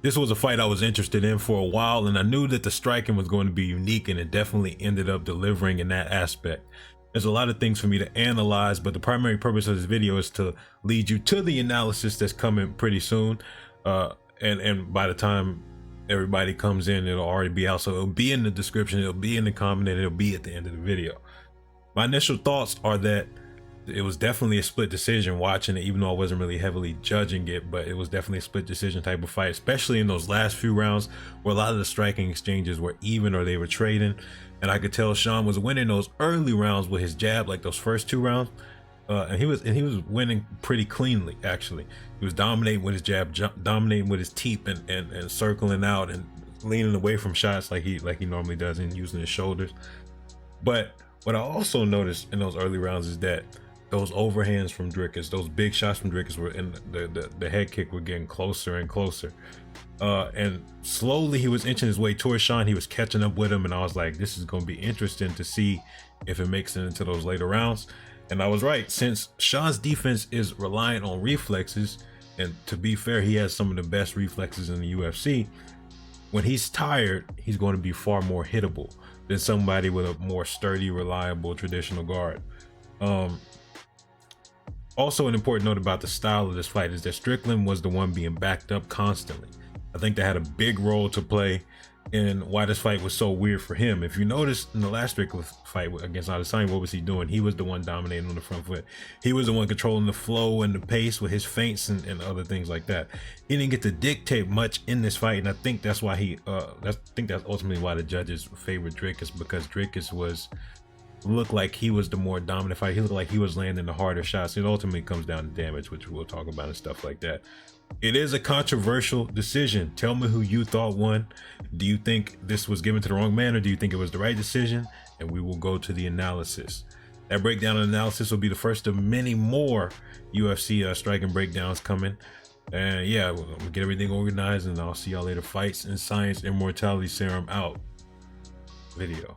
This was a fight I was interested in for a while, and I knew that the striking was going to be unique, and it definitely ended up delivering in that aspect. There's a lot of things for me to analyze, but the primary purpose of this video is to lead you to the analysis that's coming pretty soon. And by the time everybody comes in, it'll already be out. So it'll be in the description, it'll be in the comment, and it'll be at the end of the video. My initial thoughts are that it was definitely a split decision watching it, even though I wasn't really heavily judging it, but it was definitely a split decision type of fight, especially in those last few rounds where a lot of the striking exchanges were even or they were trading. And I could tell Sean was winning those early rounds with his jab, like those first 2 rounds. And he was winning pretty cleanly, actually. He was dominating with his jab, dominating with his teeth, and circling out and leaning away from shots like he normally does, and using his shoulders. But what I also noticed in those early rounds is that those overhands from Dricus, those big shots from Dricus, were in the head kick were getting closer and closer. And slowly he was inching his way towards Sean. He was catching up with him, and I was like, this is going to be interesting to see if it makes it into those later rounds. And I was right, since Sean's defense is reliant on reflexes, and to be fair, he has some of the best reflexes in the UFC. When he's tired, he's going to be far more hittable than somebody with a more sturdy, reliable, traditional guard. Also, an important note about the style of this fight is that Strickland was the one being backed up constantly. I think that had a big role to play in why this fight was so weird for him. If you notice in the last Strickland fight against Adesanya, what was he doing? He was the one dominating on the front foot. He was the one controlling the flow and the pace with his feints and other things like that. He didn't get to dictate much in this fight, and I think that's why that's ultimately why the judges favored Dricus, because Dricus looked like he was the more dominant fighter. He looked like he was landing the harder shots. It ultimately comes down to damage, which we'll talk about and stuff like that. It is a controversial decision. Tell me who you thought won. Do you think this was given to the wrong man, or do you think it was the right decision? And we will go to the analysis. That breakdown and analysis will be the first of many more UFC striking breakdowns coming. And yeah, we'll get everything organized, and I'll see y'all later. Fights and Science Immortality Serum out. Video.